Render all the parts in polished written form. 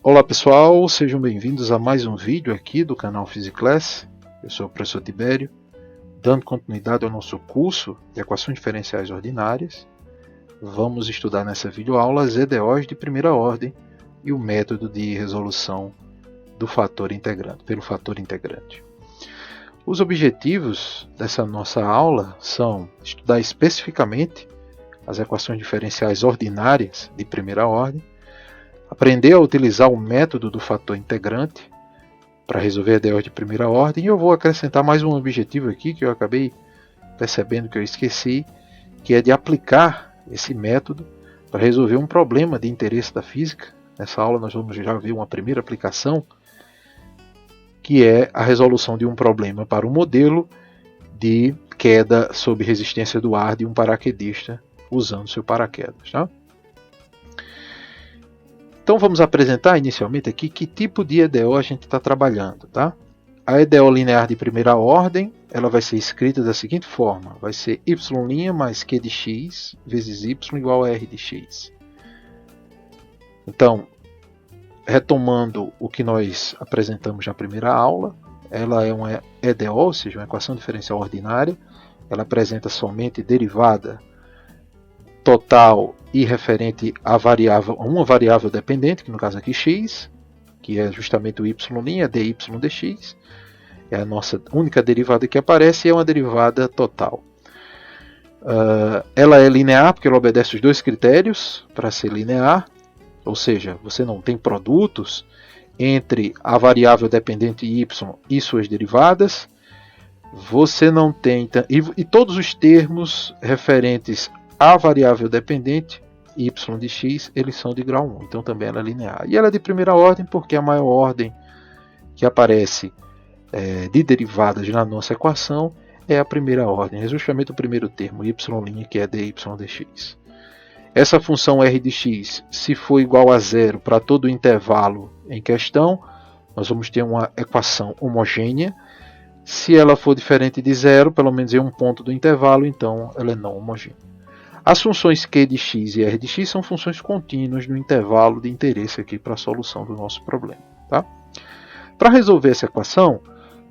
Olá pessoal, sejam bem-vindos a mais um vídeo aqui do canal PhysiClass. Eu sou o professor Tibério, dando continuidade ao nosso curso de equações diferenciais ordinárias. Vamos estudar nessa videoaula as EDOs de primeira ordem e o método de resolução do fator integrante, pelo fator integrante. Os objetivos dessa nossa aula são estudar especificamente as equações diferenciais ordinárias de primeira ordem, aprender a utilizar o método do fator integrante para resolver EDOs de primeira ordem, e eu vou acrescentar mais um objetivo aqui que eu acabei percebendo que eu esqueci, que é de aplicar esse método para resolver um problema de interesse da física. Nessa aula nós vamos já ver uma primeira aplicação, que é a resolução de um problema para um modelo de queda sob resistência do ar de um paraquedista usando seu paraquedas. Tá? Então vamos apresentar inicialmente aqui que tipo de EDO a gente está trabalhando. Tá? A EDO linear de primeira ordem ela vai ser escrita da seguinte forma: vai ser y' mais q de x vezes y igual a r de x. Então, retomando o que nós apresentamos na primeira aula, ela é uma EDO, ou seja, uma equação diferencial ordinária. Ela apresenta somente derivada total e referente a uma variável dependente, que no caso aqui x, que é justamente o y', é dy dx. É a nossa única derivada que aparece e é uma derivada total. Ela é linear porque ela obedece os dois critérios para ser linear, ou seja, você não tem produtos entre a variável dependente y e suas derivadas. Você não tem e todos os termos referentes a variável dependente y de x, eles são de grau 1, então também ela é linear. E ela é de primeira ordem porque a maior ordem que aparece de derivadas na nossa equação é a primeira ordem, é justamente o primeiro termo, y', que é dy dx. Essa função r de x, se for igual a zero para todo o intervalo em questão, nós vamos ter uma equação homogênea. Se ela for diferente de zero, pelo menos em um ponto do intervalo, então ela é não homogênea. As funções q de x e r de x são funções contínuas no intervalo de interesse aqui para a solução do nosso problema. Tá? Para resolver essa equação,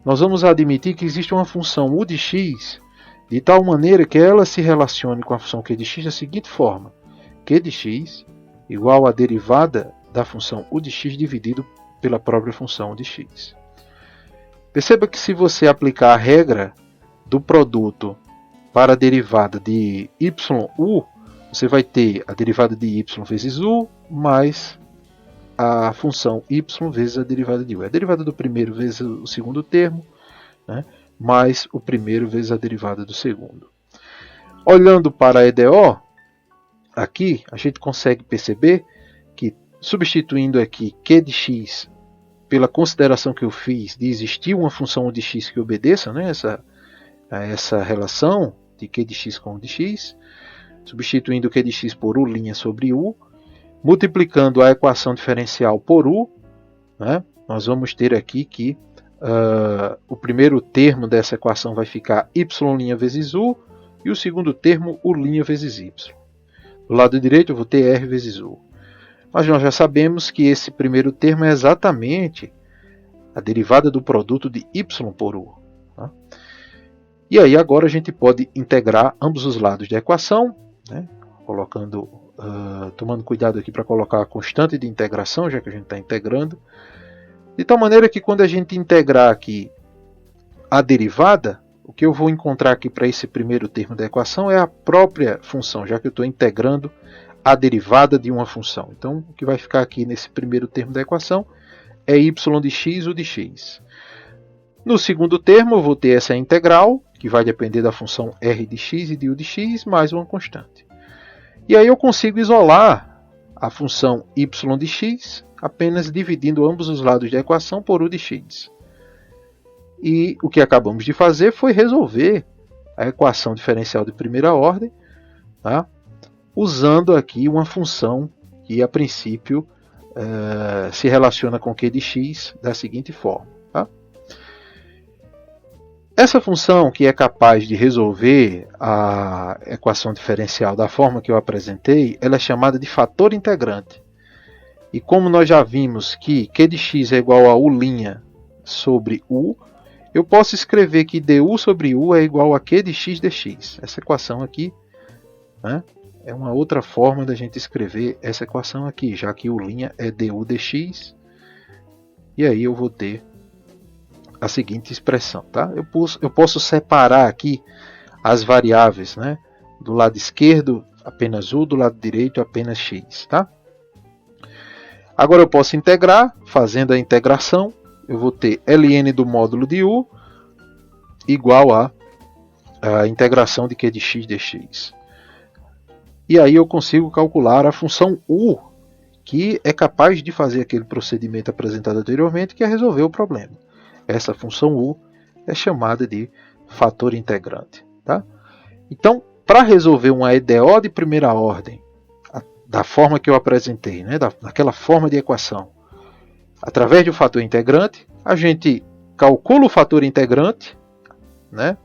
nós vamos admitir que existe uma função u de x de tal maneira que ela se relacione com a função q de x da seguinte forma: q de x igual a derivada da função u de x dividido pela própria função u de x. Perceba que se você aplicar a regra do produto para a derivada de yu, você vai ter a derivada de y vezes u mais a função y vezes a derivada de u. É a derivada do primeiro vezes o segundo termo, né, mais o primeiro vezes a derivada do segundo. Olhando para a EDO, aqui a gente consegue perceber que, substituindo aqui q de x pela consideração que eu fiz de existir uma função u de x que obedeça, né, essa relação de q de x com u de x, substituindo q de x por u' sobre u, multiplicando a equação diferencial por u, né, nós vamos ter aqui que o primeiro termo dessa equação vai ficar y' vezes u, e o segundo termo u' vezes y. Do lado direito eu vou ter r vezes u. Mas nós já sabemos que esse primeiro termo é exatamente a derivada do produto de y por u. Tá? E aí agora a gente pode integrar ambos os lados da equação, né? Tomando cuidado aqui para colocar a constante de integração, já que a gente está integrando, de tal maneira que quando a gente integrar aqui a derivada, o que eu vou encontrar aqui para esse primeiro termo da equação é a própria função, já que eu estou integrando a derivada de uma função. Então o que vai ficar aqui nesse primeiro termo da equação é y de x, u de x. No segundo termo eu vou ter essa integral, que vai depender da função r de x e de u de x, mais uma constante. E aí eu consigo isolar a função y de x apenas dividindo ambos os lados da equação por u de x. E o que acabamos de fazer foi resolver a equação diferencial de primeira ordem, tá? Usando aqui uma função que a princípio se relaciona com q de x da seguinte forma. Tá? Essa função que é capaz de resolver a equação diferencial da forma que eu apresentei, ela é chamada de fator integrante. E como nós já vimos que Q de x é igual a U' sobre U, eu posso escrever que du sobre U é igual a Q de x dx. Essa equação aqui, né, é uma outra forma da gente escrever essa equação aqui, já que U' é du dx. E aí eu vou ter a seguinte expressão. Tá? Eu posso separar aqui as variáveis, né, do lado esquerdo apenas U, do lado direito apenas x. Tá? Agora eu posso integrar, fazendo a integração, eu vou ter ln do módulo de U igual a integração de Q de x dx. E aí eu consigo calcular a função U, que é capaz de fazer aquele procedimento apresentado anteriormente, que é resolver o problema. Essa função U é chamada de fator integrante. Tá? Então, para resolver uma EDO de primeira ordem, da forma que eu apresentei, né, daquela forma de equação, através do fator integrante, a gente calcula o fator integrante, né,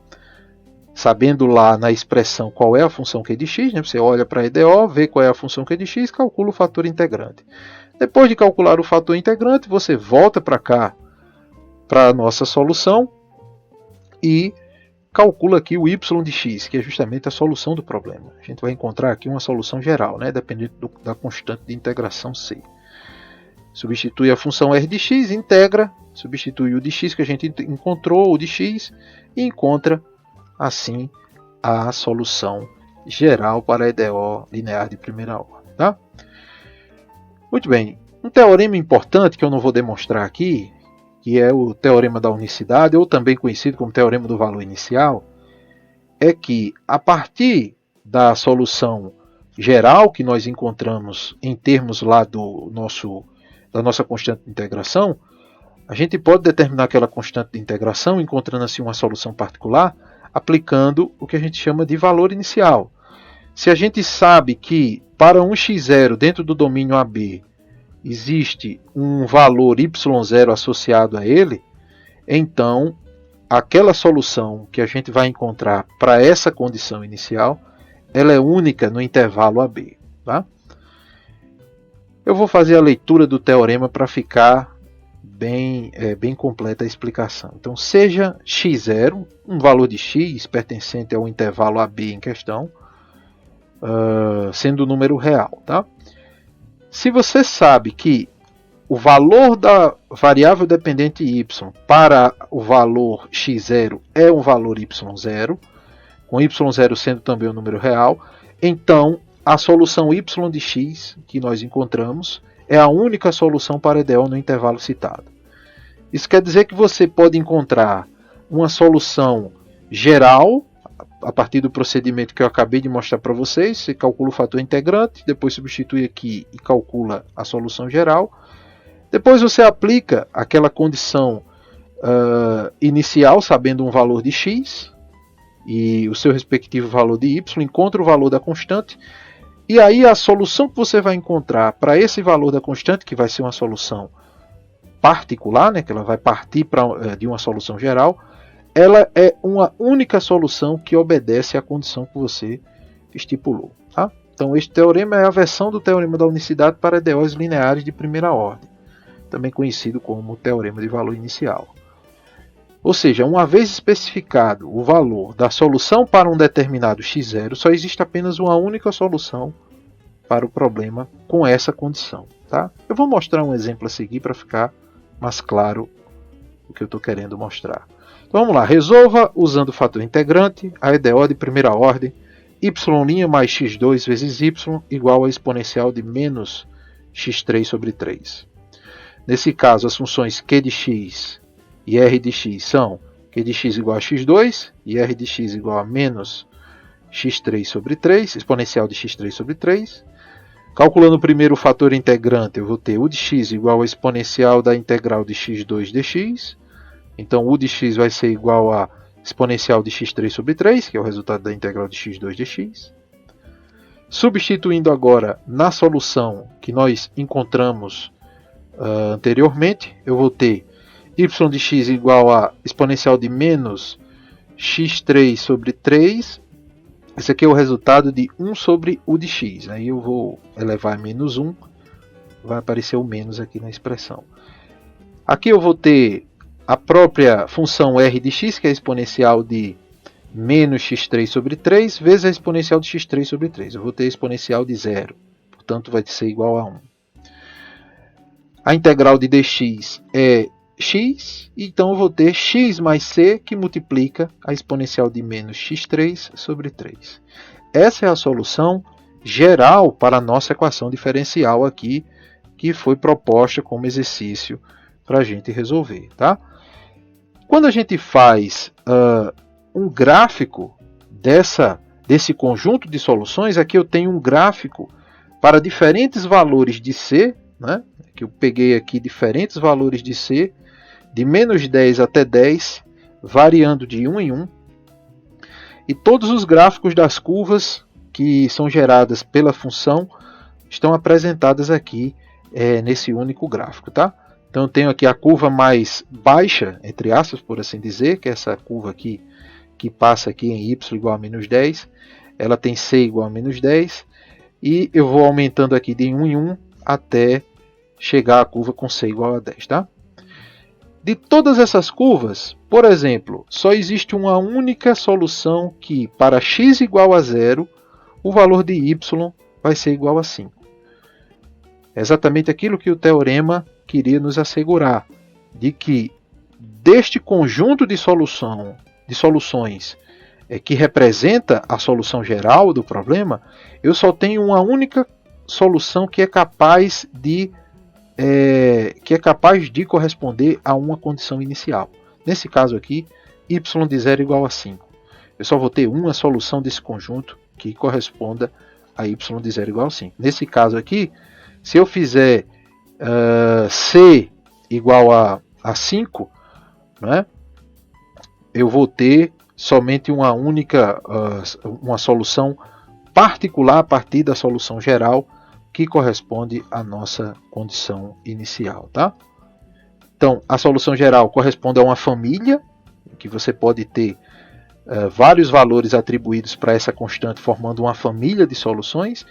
sabendo lá na expressão qual é a função Q de x, né, você olha para a EDO, vê qual é a função Q de x, calcula o fator integrante. Depois de calcular o fator integrante, você volta para cá, para a nossa solução, e calcula aqui o y de x, que é justamente a solução do problema. A gente vai encontrar aqui uma solução geral, né, dependendo da constante de integração c. Substitui a função r de x, integra, substitui o de x que a gente encontrou, o de x, e encontra assim a solução geral para a EDO linear de primeira ordem. Tá? Muito bem, um teorema importante que eu não vou demonstrar aqui, que é o teorema da unicidade, ou também conhecido como teorema do valor inicial, é que a partir da solução geral que nós encontramos em termos lá da nossa constante de integração, a gente pode determinar aquela constante de integração encontrando assim uma solução particular, aplicando o que a gente chama de valor inicial. Se a gente sabe que para um x0 dentro do domínio AB existe um valor y0 associado a ele, então aquela solução que a gente vai encontrar para essa condição inicial, ela é única no intervalo AB. Tá? Eu vou fazer a leitura do teorema para ficar bem completa a explicação. Então, seja x0, um valor de x pertencente ao intervalo AB em questão, sendo o número real. Tá? Se você sabe que o valor da variável dependente y para o valor x0 é um valor y0, com y0 sendo também um número real, então a solução y de x que nós encontramos é a única solução para EDO no intervalo citado. Isso quer dizer que você pode encontrar uma solução geral a partir do procedimento que eu acabei de mostrar para vocês. Você calcula o fator integrante, depois substitui aqui e calcula a solução geral. Depois você aplica aquela condição inicial, sabendo um valor de x e o seu respectivo valor de y, encontra o valor da constante, e aí a solução que você vai encontrar para esse valor da constante, que vai ser uma solução particular, né, que ela vai partir de uma solução geral, ela é uma única solução que obedece à condição que você estipulou. Tá? Então este teorema é a versão do teorema da unicidade para EDOs lineares de primeira ordem, também conhecido como teorema de valor inicial. Ou seja, uma vez especificado o valor da solução para um determinado x0, só existe apenas uma única solução para o problema com essa condição. Tá? Eu vou mostrar um exemplo a seguir para ficar mais claro o que eu estou querendo mostrar. Então vamos lá, resolva usando o fator integrante a EDO de primeira ordem y' mais x2 vezes y igual a exponencial de menos x3 sobre 3. Nesse caso, as funções q de x e r de x são q de x igual a x2 e r de x igual a menos x3 sobre 3, exponencial de x3 sobre 3. Calculando primeiro o fator integrante, eu vou ter u de x igual a exponencial da integral de x2 dx. Então, u de x vai ser igual a exponencial de x3 sobre 3, que é o resultado da integral de x2 dx. Substituindo agora na solução que nós encontramos anteriormente, eu vou ter y de x igual a exponencial de menos x3 sobre 3. Esse aqui é o resultado de 1 sobre u de x. Aí eu vou elevar a menos 1 vai aparecer o menos aqui na expressão. Aqui eu vou ter a própria função r de x, que é a exponencial de menos x3 sobre 3, vezes a exponencial de x3 sobre 3. Eu vou ter a exponencial de 0, portanto vai ser igual a 1. A integral de dx é x, então eu vou ter x mais c, que multiplica a exponencial de menos x3 sobre 3. Essa é a solução geral para a nossa equação diferencial aqui, que foi proposta como exercício para a gente resolver. Tá? Quando a gente faz um gráfico desse conjunto de soluções, aqui eu tenho um gráfico para diferentes valores de c, né? Que eu peguei aqui diferentes valores de c, de menos 10 até 10, variando de 1 em 1. E todos os gráficos das curvas que são geradas pela função estão apresentadas aqui nesse único gráfico. Tá? Então eu tenho aqui a curva mais baixa, entre aspas, por assim dizer, que é essa curva aqui, que passa aqui em y igual a menos 10. Ela tem c igual a menos 10. E eu vou aumentando aqui de 1 em 1 até chegar à curva com c igual a 10. Tá? De todas essas curvas, por exemplo, só existe uma única solução que, para x igual a 0, o valor de y vai ser igual a 5. É exatamente aquilo que o teorema queria nos assegurar, de que deste conjunto de soluções que representa a solução geral do problema, eu só tenho uma única solução que é capaz de corresponder a uma condição inicial. Nesse caso aqui, y de 0 igual a 5. Eu só vou ter uma solução desse conjunto que corresponda a y de 0 igual a 5. Nesse caso aqui, se eu fizer c igual a 5, né, eu vou ter somente uma solução particular a partir da solução geral, que corresponde à nossa condição inicial. Tá? Então, a solução geral corresponde a uma família, que você pode ter vários valores atribuídos para essa constante, formando uma família de soluções,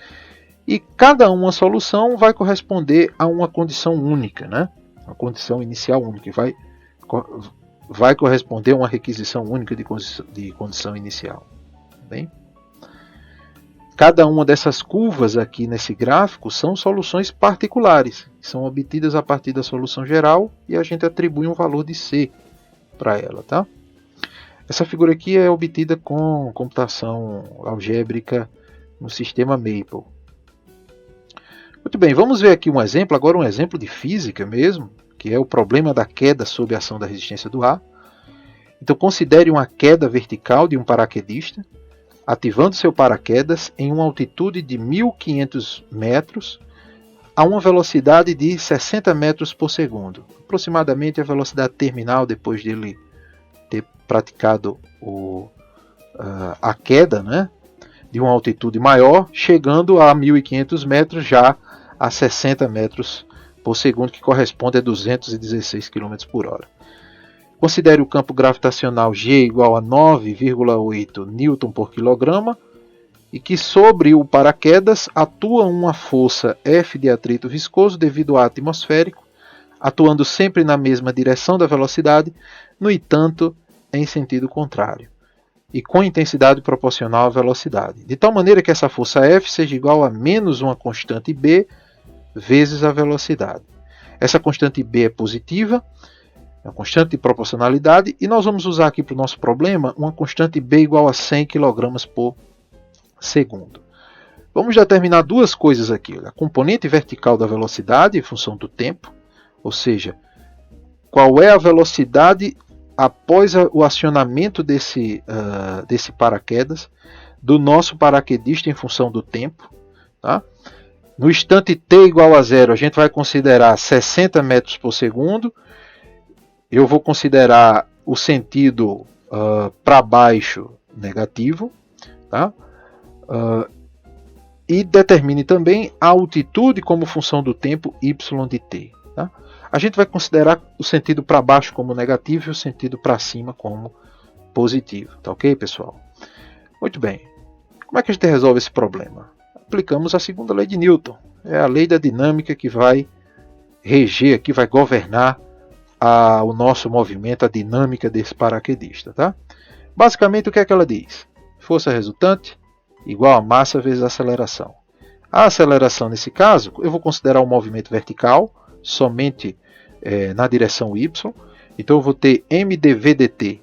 e cada uma solução vai corresponder a uma condição única, né? Uma condição inicial única, vai corresponder a uma requisição única de condição inicial. Bem? Cada uma dessas curvas aqui nesse gráfico são soluções particulares, que são obtidas a partir da solução geral, e a gente atribui um valor de c para ela. Tá? Essa figura aqui é obtida com computação algébrica no sistema Maple. Muito bem, vamos ver aqui um exemplo, agora um exemplo de física mesmo, que é o problema da queda sob a ação da resistência do ar. Então considere uma queda vertical de um paraquedista, ativando seu paraquedas em uma altitude de 1.500 metros a uma velocidade de 60 metros por segundo. Aproximadamente a velocidade terminal depois dele ter praticado a queda, né, de uma altitude maior, chegando a 1.500 metros já a 60 metros por segundo, que corresponde a 216 km por hora. Considere o campo gravitacional G igual a 9,8 N por quilograma e que sobre o paraquedas atua uma força F de atrito viscoso devido ao ar atmosférico, atuando sempre na mesma direção da velocidade, no entanto, em sentido contrário, e com intensidade proporcional à velocidade, de tal maneira que essa força F seja igual a menos uma constante B vezes a velocidade. Essa constante B é positiva, é uma constante de proporcionalidade, e nós vamos usar aqui para o nosso problema uma constante B igual a 100 kg por segundo. Vamos determinar duas coisas aqui: a componente vertical da velocidade em função do tempo, ou seja, qual é a velocidade após o acionamento desse paraquedas do nosso paraquedista em função do tempo. Tá? No instante t igual a 0, a gente vai considerar 60 metros por segundo. Eu vou considerar o sentido para baixo negativo. Tá? E determine também a altitude como função do tempo y de t. Tá? A gente vai considerar o sentido para baixo como negativo e o sentido para cima como positivo. Tá ok, pessoal? Muito bem. Como é que a gente resolve esse problema? Aplicamos a segunda lei de Newton. É a lei da dinâmica que vai reger, que vai governar o nosso movimento, a dinâmica desse paraquedista. Tá? Basicamente, o que é que ela diz? Força resultante igual a massa vezes a aceleração. A aceleração, nesse caso, eu vou considerar um movimento vertical, somente na direção y. Então, eu vou ter m dv dt.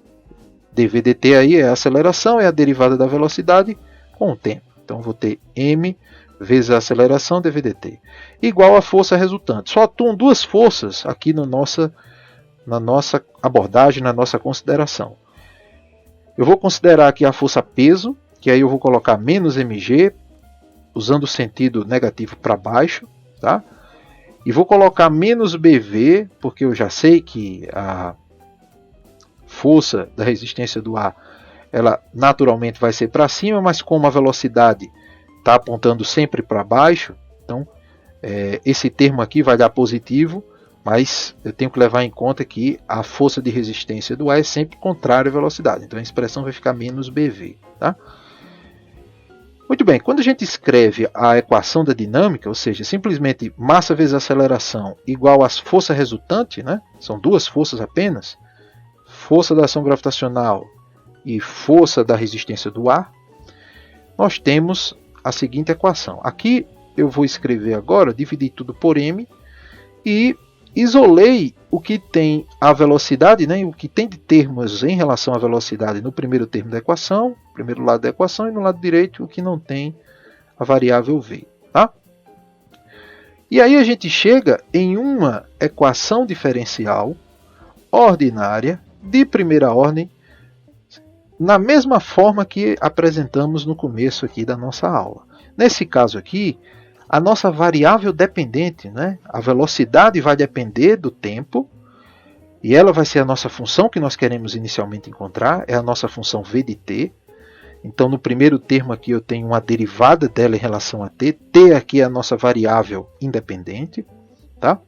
dv dt aí é a aceleração, é a derivada da velocidade com o tempo. Então, eu vou ter m vezes a aceleração dv dt, igual a força resultante. Só atuam duas forças aqui na nossa abordagem, na nossa consideração. Eu vou considerar aqui a força peso, que aí eu vou colocar menos mg, usando o sentido negativo para baixo, tá? E vou colocar menos bv, porque eu já sei que a força da resistência do ar, ela naturalmente vai ser para cima, mas como a velocidade está apontando sempre para baixo, então esse termo aqui vai dar positivo, mas eu tenho que levar em conta que a força de resistência do ar é sempre contrária à velocidade, então a expressão vai ficar menos bv, tá? Muito bem, quando a gente escreve a equação da dinâmica, ou seja, simplesmente massa vezes aceleração igual às força resultante, né? São duas forças apenas, força da ação gravitacional e força da resistência do ar, nós temos a seguinte equação. Aqui eu vou escrever agora, dividir tudo por m e isolei o que tem a velocidade, né, o que tem de termos em relação à velocidade no primeiro termo da equação, primeiro lado da equação, e no lado direito o que não tem a variável v. Tá? E aí a gente chega em uma equação diferencial ordinária de primeira ordem, na mesma forma que apresentamos no começo aqui da nossa aula. Nesse caso aqui, a nossa variável dependente, né? A velocidade vai depender do tempo, e ela vai ser a nossa função que nós queremos inicialmente encontrar, é a nossa função v de t. Então, no primeiro termo aqui eu tenho uma derivada dela em relação a t. T aqui é a nossa variável independente. Tá?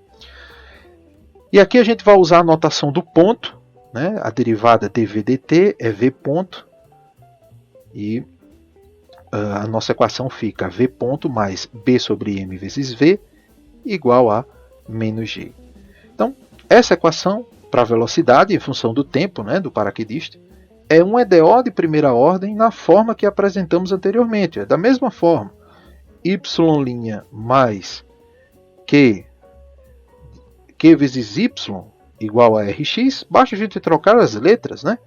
E aqui a gente vai usar a notação do ponto, né? A derivada dv dt é v ponto, e a nossa equação fica v ponto mais b sobre m vezes v igual a menos g. Então, essa equação para a velocidade em função do tempo, né, do paraquedista, é um EDO de primeira ordem na forma que apresentamos anteriormente. É da mesma forma, y' mais q vezes y igual a rx, basta a gente trocar as letras, né?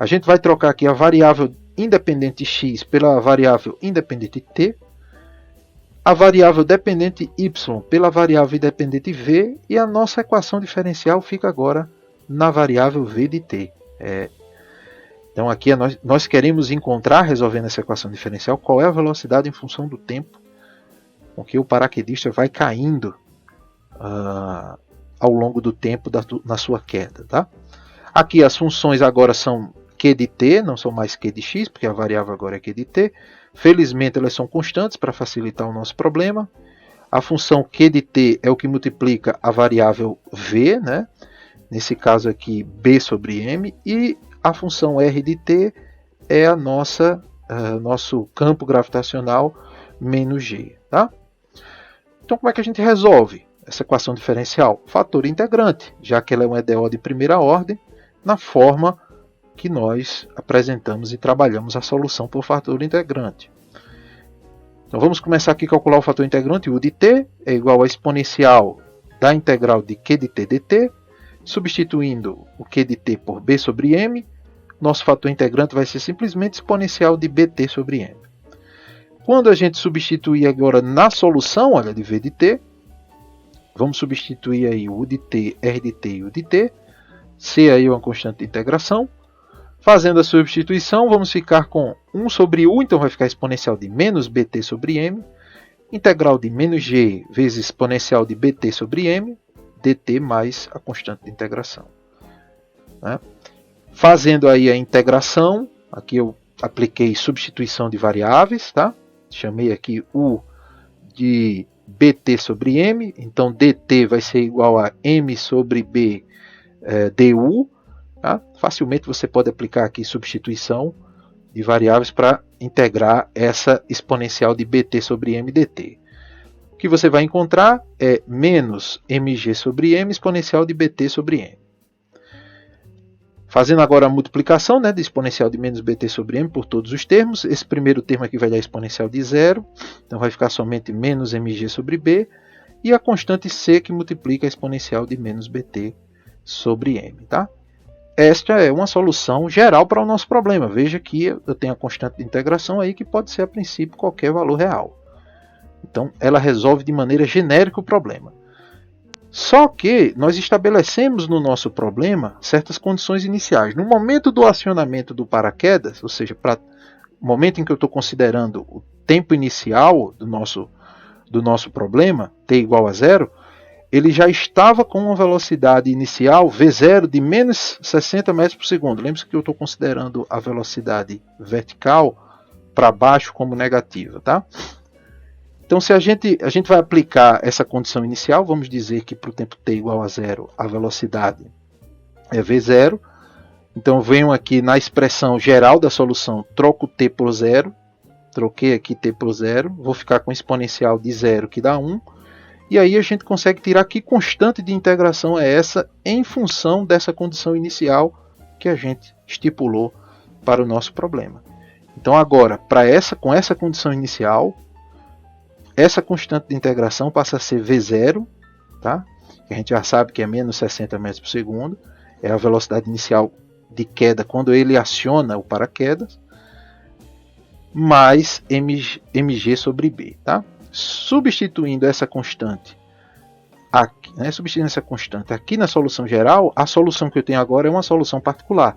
A gente vai trocar aqui a variável independente x pela variável independente t, a variável dependente y pela variável independente v, e a nossa equação diferencial fica agora na variável v de t. Então aqui nós queremos encontrar, resolvendo essa equação diferencial, qual é a velocidade em função do tempo com que o paraquedista vai caindo ao longo do tempo na sua queda. Tá? Aqui as funções agora são q de t, não são mais q de x, porque a variável agora é q de t. Felizmente elas são constantes para facilitar o nosso problema. A função q de t é o que multiplica a variável v, né? Nesse caso aqui b sobre m, e a função r de t é nosso campo gravitacional menos g. Tá? Então como é que a gente resolve essa equação diferencial? Fator integrante, já que ela é um EDO de primeira ordem, na forma que nós apresentamos e trabalhamos a solução por fator integrante. Então vamos começar aqui a calcular o fator integrante. U de t é igual a exponencial da integral de q de t dt, substituindo o q de t por b sobre m, nosso fator integrante vai ser simplesmente exponencial de bt sobre m. Quando a gente substituir agora na solução, olha, de v de t, vamos substituir aí o u de t, r de t e u de t, c aí é uma constante de integração. Fazendo a substituição, vamos ficar com 1 sobre u, então vai ficar exponencial de menos bt sobre m, integral de menos g vezes exponencial de bt sobre m, dt mais a constante de integração. Né? Fazendo aí a integração, aqui eu apliquei substituição de variáveis, tá? Chamei aqui u de bt sobre m, então dt vai ser igual a m sobre b du. Tá? Facilmente você pode aplicar aqui substituição de variáveis para integrar essa exponencial de bt sobre m dt. O que você vai encontrar é menos mg sobre m exponencial de bt sobre m. Fazendo agora a multiplicação, né, de exponencial de menos bt sobre m por todos os termos, esse primeiro termo aqui vai dar exponencial de zero, então vai ficar somente menos mg sobre b, e a constante c que multiplica a exponencial de menos bt sobre m. Tá? Esta é uma solução geral para o nosso problema. Veja que eu tenho a constante de integração aí que pode ser a princípio qualquer valor real. Então ela resolve de maneira genérica o problema. Só que nós estabelecemos no nosso problema certas condições iniciais. No momento do acionamento do paraquedas, ou seja, para o momento em que eu estou considerando o tempo inicial do nosso problema, t igual a zero, ele já estava com uma velocidade inicial v0 de menos 60 metros por segundo. Lembre-se que eu estou considerando a velocidade vertical para baixo como negativa, tá? Então, se a gente vai aplicar essa condição inicial, vamos dizer que para o tempo t igual a zero, a velocidade é v0. Então, eu venho aqui na expressão geral da solução, troco t por zero. Troquei aqui t por zero, vou ficar com exponencial de zero, que dá 1. E aí a gente consegue tirar que constante de integração é essa em função dessa condição inicial que a gente estipulou para o nosso problema. Então, agora, com essa condição inicial, essa constante de integração passa a ser v0, tá? Que a gente já sabe que é menos 60 metros por segundo. É a velocidade inicial de queda quando ele aciona o paraquedas, mais mg sobre b. Tá? Substituindo essa constante aqui na solução geral, a solução que eu tenho agora é uma solução particular.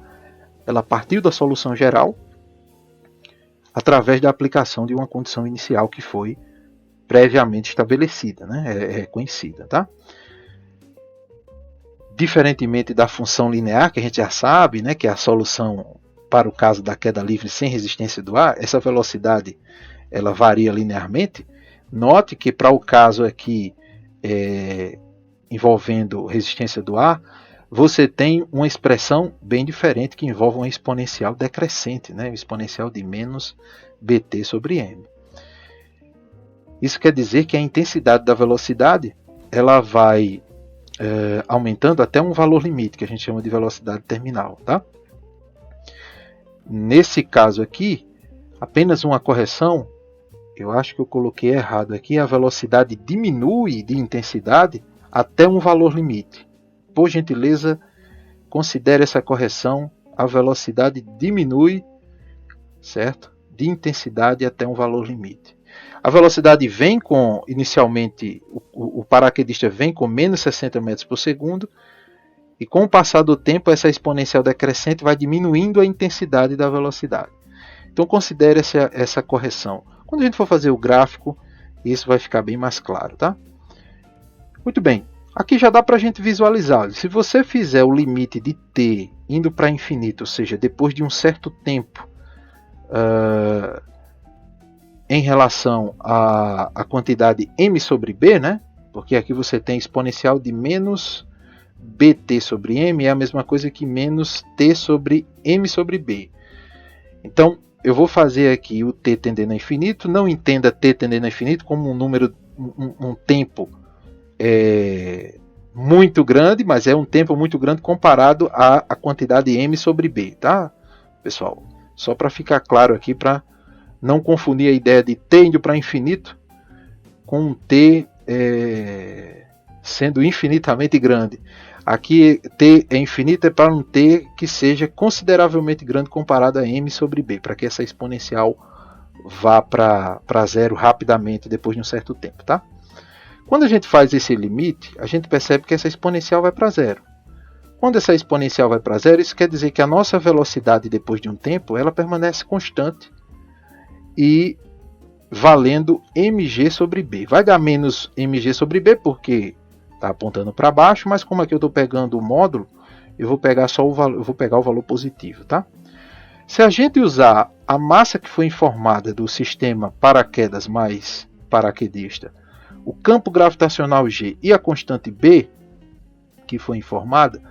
Ela partiu da solução geral através da aplicação de uma condição inicial que foi previamente estabelecida, né? É conhecida, tá? Diferentemente da função linear, que a gente já sabe, né, que é a solução para o caso da queda livre sem resistência do ar, essa velocidade ela varia linearmente. Note que para o caso aqui envolvendo resistência do ar, você tem uma expressão bem diferente que envolve uma exponencial decrescente, né, exponencial de menos bt sobre m. Isso quer dizer que a intensidade da velocidade ela vai aumentando até um valor limite, que a gente chama de velocidade terminal. Tá? Nesse caso aqui, apenas uma correção, eu acho que eu coloquei errado aqui, a velocidade diminui de intensidade até um valor limite. Por gentileza, considere essa correção, a velocidade diminui, certo? De intensidade até um valor limite. A velocidade vem com, inicialmente, o paraquedista vem com menos 60 metros por segundo, e com o passar do tempo, essa exponencial decrescente vai diminuindo a intensidade da velocidade. Então, considere essa correção. Quando a gente for fazer o gráfico, isso vai ficar bem mais claro. Tá? Muito bem, aqui já dá para a gente visualizar. Se você fizer o limite de t indo para infinito, ou seja, depois de um certo tempo, em relação à quantidade m sobre b, né? Porque aqui você tem exponencial de menos bt sobre m, é a mesma coisa que menos t sobre m sobre b. Então, eu vou fazer aqui o t tendendo a infinito. Não entenda t tendendo a infinito como um número, um tempo muito grande, mas é um tempo muito grande comparado à quantidade m sobre b, tá, pessoal? Só para ficar claro aqui, para não confundir a ideia de t indo para infinito com um t sendo infinitamente grande. Aqui t é infinito, é para um t que seja consideravelmente grande comparado a m sobre b, para que essa exponencial vá para zero rapidamente depois de um certo tempo. Tá? Quando a gente faz esse limite, a gente percebe que essa exponencial vai para zero. Quando essa exponencial vai para zero, isso quer dizer que a nossa velocidade depois de um tempo ela permanece constante e valendo mg sobre b. Vai dar menos mg sobre b porque está apontando para baixo, mas como aqui eu estou pegando o módulo, eu vou pegar o valor positivo. Tá? Se a gente usar a massa que foi informada do sistema paraquedas mais paraquedista, o campo gravitacional G e a constante B que foi informada,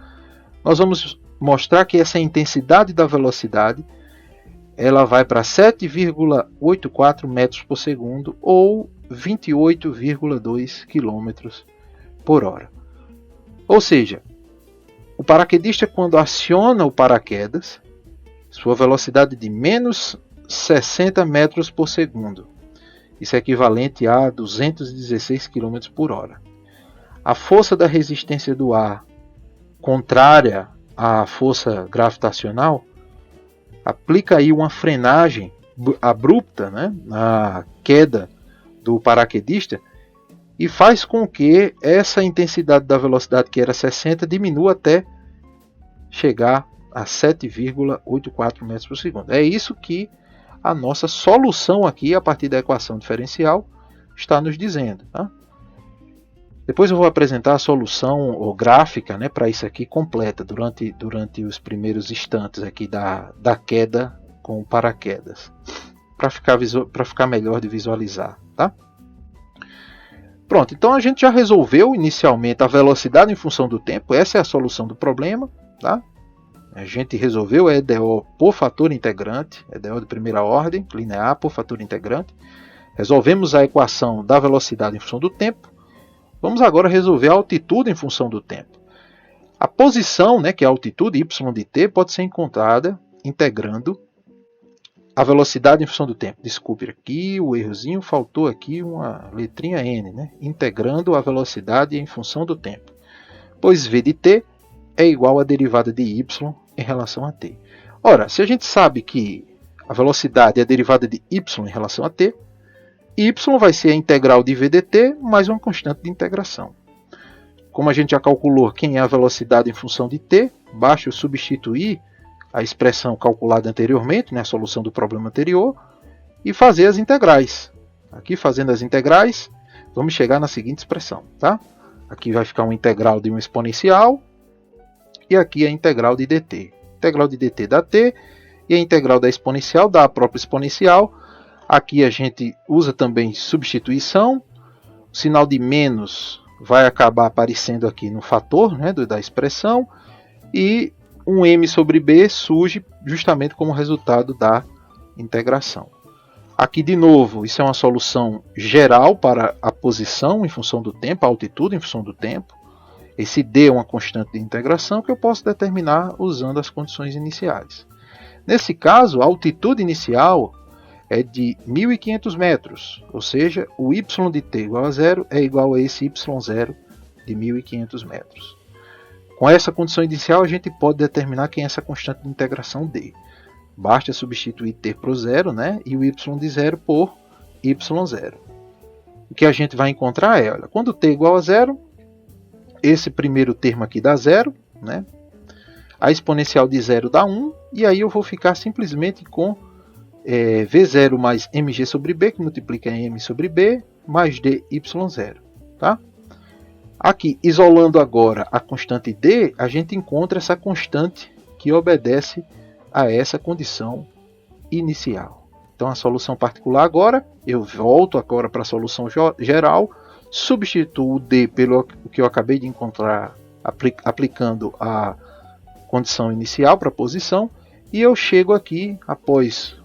nós vamos mostrar que essa intensidade da velocidade ela vai para 7,84 metros por segundo ou 28,2 km por hora. Ou seja, o paraquedista, quando aciona o paraquedas, sua velocidade de menos 60 metros por segundo. Isso é equivalente a 216 km por hora. A força da resistência do ar, contrária à força gravitacional, aplica aí uma frenagem abrupta, né, na queda do paraquedista e faz com que essa intensidade da velocidade, que era 60, diminua até chegar a 7,84 metros por segundo. É isso que a nossa solução aqui, a partir da equação diferencial, está nos dizendo. Tá? Depois eu vou apresentar a solução gráfica, né, para isso aqui completa, durante os primeiros instantes aqui da queda com o paraquedas, para ficar melhor de visualizar. Tá? Pronto, então a gente já resolveu inicialmente a velocidade em função do tempo, essa é a solução do problema. Tá? A gente resolveu a EDO por fator integrante, EDO de primeira ordem, linear por fator integrante. Resolvemos a equação da velocidade em função do tempo. Vamos agora resolver a altitude em função do tempo. A posição, né, que é a altitude y de t, pode ser encontrada integrando a velocidade em função do tempo. Desculpe aqui o errozinho, faltou aqui uma letrinha n, né? Integrando a velocidade em função do tempo. Pois v de t é igual à derivada de y em relação a t. Ora, se a gente sabe que a velocidade é a derivada de y em relação a t, y vai ser a integral de v dt mais uma constante de integração. Como a gente já calculou quem é a velocidade em função de t, basta eu substituir a expressão calculada anteriormente, né, a solução do problema anterior, e fazer as integrais. Aqui, fazendo as integrais, vamos chegar na seguinte expressão. Tá? Aqui vai ficar uma integral de uma exponencial, e aqui a integral de dt. A integral de dt dá t, e a integral da exponencial dá a própria exponencial. Aqui a gente usa também substituição. O sinal de menos vai acabar aparecendo aqui no fator, né, da expressão. E um m sobre b surge justamente como resultado da integração. Aqui de novo, isso é uma solução geral para a posição em função do tempo, a altitude em função do tempo. Esse d é uma constante de integração que eu posso determinar usando as condições iniciais. Nesse caso, a altitude inicial é de 1.500 metros, ou seja, o y de t igual a zero é igual a esse y0 de 1.500 metros. Com essa condição inicial, a gente pode determinar quem é essa constante de integração d. Basta substituir t por zero, né, e o y de zero por y0. O que a gente vai encontrar é, olha, quando t é igual a zero, esse primeiro termo aqui dá zero, né, a exponencial de zero dá 1, e aí eu vou ficar simplesmente com v0 mais mg sobre b, que multiplica em m sobre b, mais dy0. Tá? Aqui, isolando agora a constante d, a gente encontra essa constante que obedece a essa condição inicial. Então, a solução particular agora, eu volto agora para a solução geral, substituo o d pelo que eu acabei de encontrar aplicando a condição inicial para a posição, e eu chego aqui, após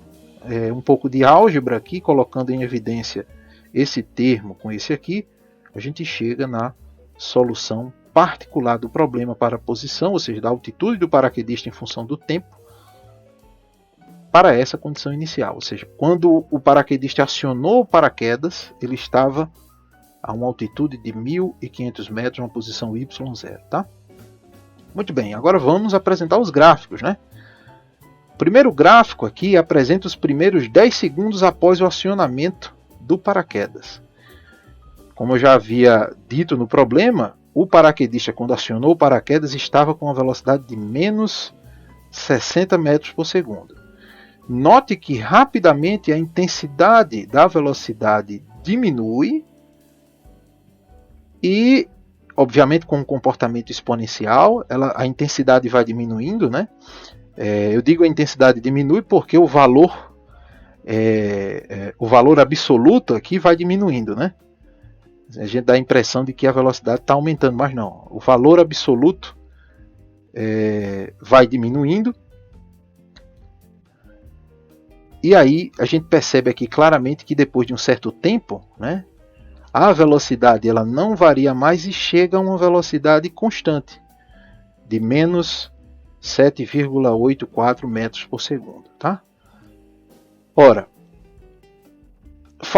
um pouco de álgebra aqui, colocando em evidência esse termo com esse aqui, a gente chega na solução particular do problema para a posição, ou seja, da altitude do paraquedista em função do tempo, para essa condição inicial. Ou seja, quando o paraquedista acionou o paraquedas, ele estava a uma altitude de 1.500 metros, uma posição y0. Tá? Muito bem, agora vamos apresentar os gráficos, né? O primeiro gráfico aqui apresenta os primeiros 10 segundos após o acionamento do paraquedas. Como eu já havia dito no problema, o paraquedista, quando acionou o paraquedas, estava com uma velocidade de menos 60 metros por segundo. Note que rapidamente a intensidade da velocidade diminui e, obviamente, com um comportamento exponencial, a intensidade vai diminuindo, né? Eu digo a intensidade diminui porque o valor absoluto aqui vai diminuindo, né? A gente dá a impressão de que a velocidade está aumentando, mas não. O valor absoluto vai diminuindo E aí a gente percebe aqui claramente que depois de um certo tempo, né, a velocidade ela não varia mais e chega a uma velocidade constante de menos 7,84 metros por segundo. Tá? Ora,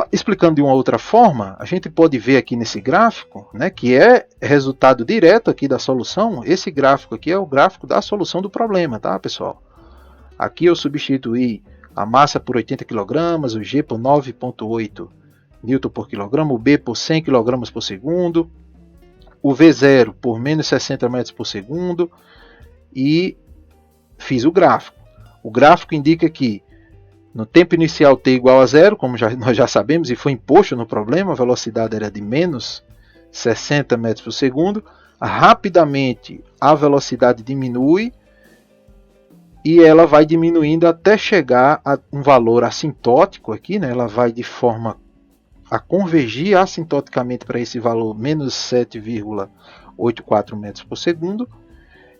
explicando de uma outra forma, a gente pode ver aqui nesse gráfico, né, que é resultado direto aqui da solução. Esse gráfico aqui é o gráfico da solução do problema, tá, pessoal? Aqui eu substituí a massa por 80 kg, o G por 9,8 N por quilograma, o B por 100 kg por segundo, o V0 por menos 60 metros por segundo, e fiz o gráfico. O gráfico indica que no tempo inicial t igual a zero, como nós já sabemos, e foi imposto no problema, a velocidade era de menos 60 metros por segundo. Rapidamente a velocidade diminui e ela vai diminuindo até chegar a um valor assintótico aqui, né? Ela vai de forma a convergir assintoticamente para esse valor menos 7,84 metros por segundo.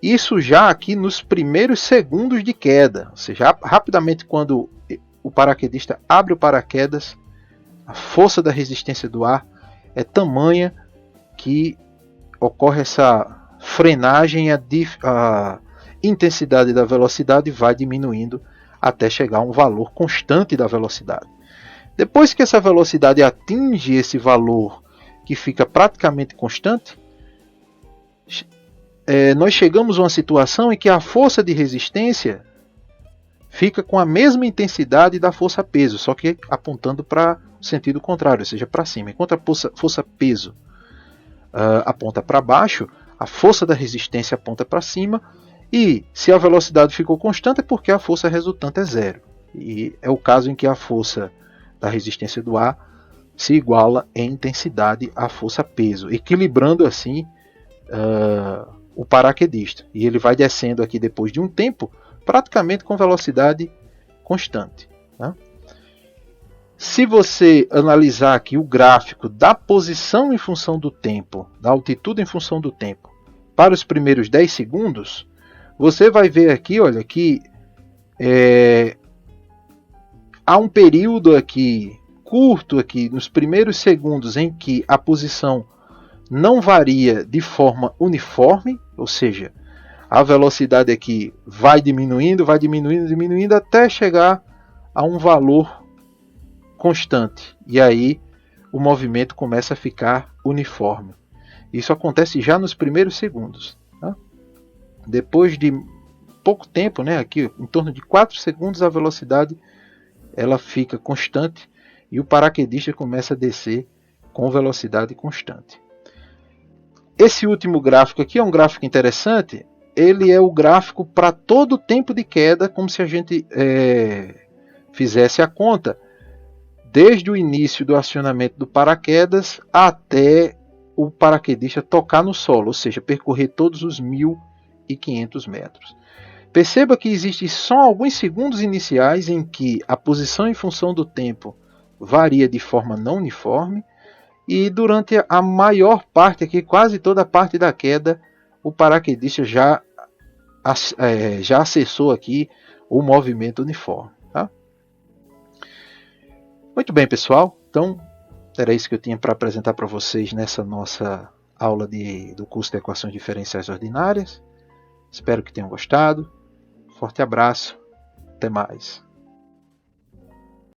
Isso já aqui nos primeiros segundos de queda, ou seja, rapidamente quando o paraquedista abre o paraquedas, a força da resistência do ar é tamanha que ocorre essa frenagem, a intensidade da velocidade vai diminuindo até chegar a um valor constante da velocidade. Depois que essa velocidade atinge esse valor que fica praticamente constante, nós chegamos a uma situação em que a força de resistência fica com a mesma intensidade da força peso, só que apontando para o sentido contrário, ou seja, para cima. Enquanto a força peso aponta para baixo, a força da resistência aponta para cima, e se a velocidade ficou constante é porque a força resultante é zero. E é o caso em que a força da resistência do ar se iguala em intensidade à força peso, equilibrando assim o paraquedista. E ele vai descendo aqui depois de um tempo, praticamente com velocidade constante. Tá? Se você analisar aqui o gráfico da posição em função do tempo, da altitude em função do tempo, para os primeiros 10 segundos, você vai ver aqui, olha, que há um período aqui curto aqui nos primeiros segundos em que a posição não varia de forma uniforme, ou seja, a velocidade aqui vai diminuindo, diminuindo até chegar a um valor constante. E aí o movimento começa a ficar uniforme. Isso acontece já nos primeiros segundos. Tá? Depois de pouco tempo, né, aqui em torno de 4 segundos, a velocidade ela fica constante e o paraquedista começa a descer com velocidade constante. Esse último gráfico aqui é um gráfico interessante. Ele é o gráfico para todo o tempo de queda, como se a gente fizesse a conta desde o início do acionamento do paraquedas até o paraquedista tocar no solo, ou seja, percorrer todos os 1.500 metros. Perceba que existem só alguns segundos iniciais em que a posição em função do tempo varia de forma não uniforme, e durante a maior parte aqui, quase toda a parte da queda, o paraquedista já acessou aqui o movimento uniforme. Tá? Muito bem, pessoal. Então, era isso que eu tinha para apresentar para vocês nessa nossa aula do curso de Equações Diferenciais Ordinárias. Espero que tenham gostado. Forte abraço. Até mais.